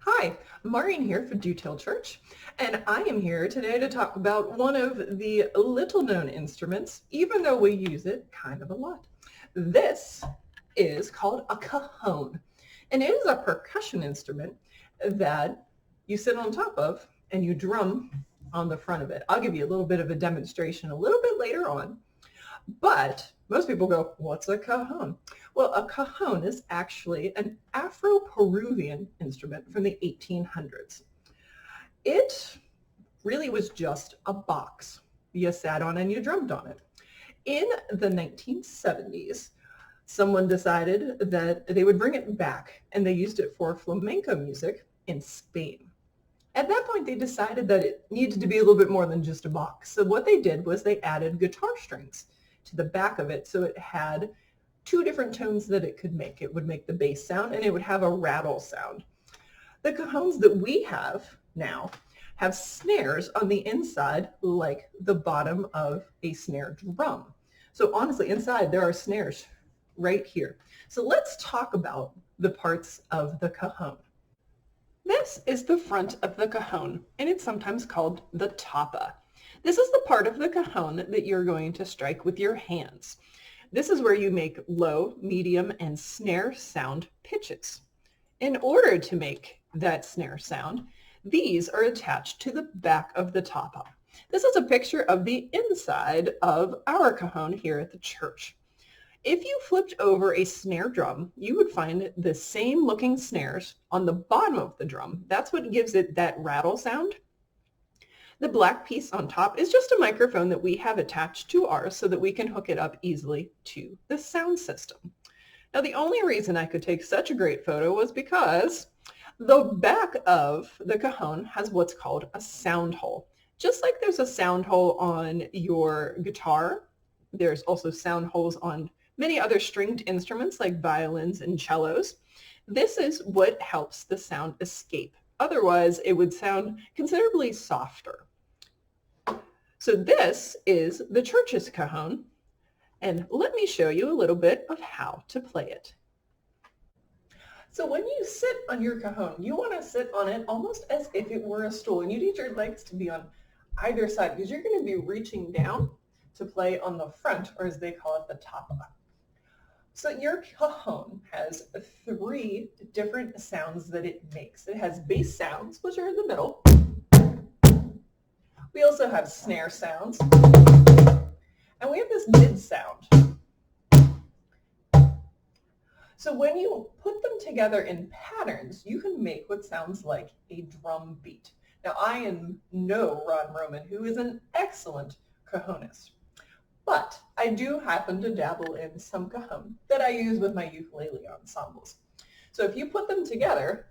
Hi, Maureen here for Detail Church, and I am here today to talk about one of the little-known instruments, even though we use it kind of a lot. This is called a cajon, and it is a percussion instrument that you sit on top of and you drum on the front of it. I'll give you a little bit of a demonstration a little bit later on, but most people go, what's a cajon? Well, a cajon is actually an Afro-Peruvian instrument from the 1800s. It really was just a box. You sat on and you drummed on it. In the 1970s, someone decided that they would bring it back, and they used it for flamenco music in Spain. At that point, they decided that it needed to be a little bit more than just a box. So what they did was they added guitar strings to the back of it, so it had two different tones that it could make. It would make the bass sound and it would have a rattle sound. The cajons that we have now have snares on the inside like the bottom of a snare drum. So honestly, inside there are snares right here. So let's talk about the parts of the cajon. This is the front of the cajon, and it's sometimes called the tapa. This is the part of the cajon that you're going to strike with your hands. This is where you make low, medium, and snare sound pitches. In order to make that snare sound, these are attached to the back of the tapa. This is a picture of the inside of our cajon here at the church. If you flipped over a snare drum, you would find the same looking snares on the bottom of the drum. That's what gives it that rattle sound. The black piece on top is just a microphone that we have attached to ours so that we can hook it up easily to the sound system. Now, the only reason I could take such a great photo was because the back of the cajon has what's called a sound hole. Just like there's a sound hole on your guitar, there's also sound holes on many other stringed instruments like violins and cellos. This is what helps the sound escape. Otherwise, it would sound considerably softer. So this is the church's cajon, and let me show you a little bit of how to play it. So when you sit on your cajon, you want to sit on it almost as if it were a stool, and you need your legs to be on either side because you're going to be reaching down to play on the front, or as they call it, the tapa. So your cajon has three different sounds that it makes. It has bass sounds, which are in the middle. We also have snare sounds. And we have this mid sound. So when you put them together in patterns, you can make what sounds like a drum beat. Now, I am no Ron Roman, who is an excellent cajonist. But I do happen to dabble in some cajon that I use with my ukulele ensembles. So if you put them together,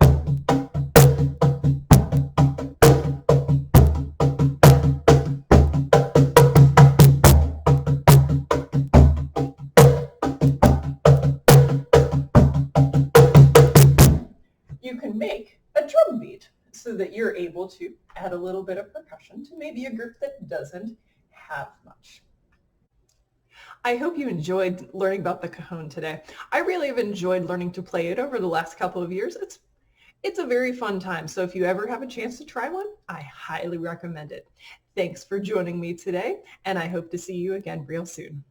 you can make a drum beat so that you're able to add a little bit of percussion to maybe a group that doesn't have much. I hope you enjoyed learning about the cajon today. I really have enjoyed learning to play it over the last couple of years. It's a very fun time, so if you ever have a chance to try one, I highly recommend it. Thanks for joining me today, and I hope to see you again real soon.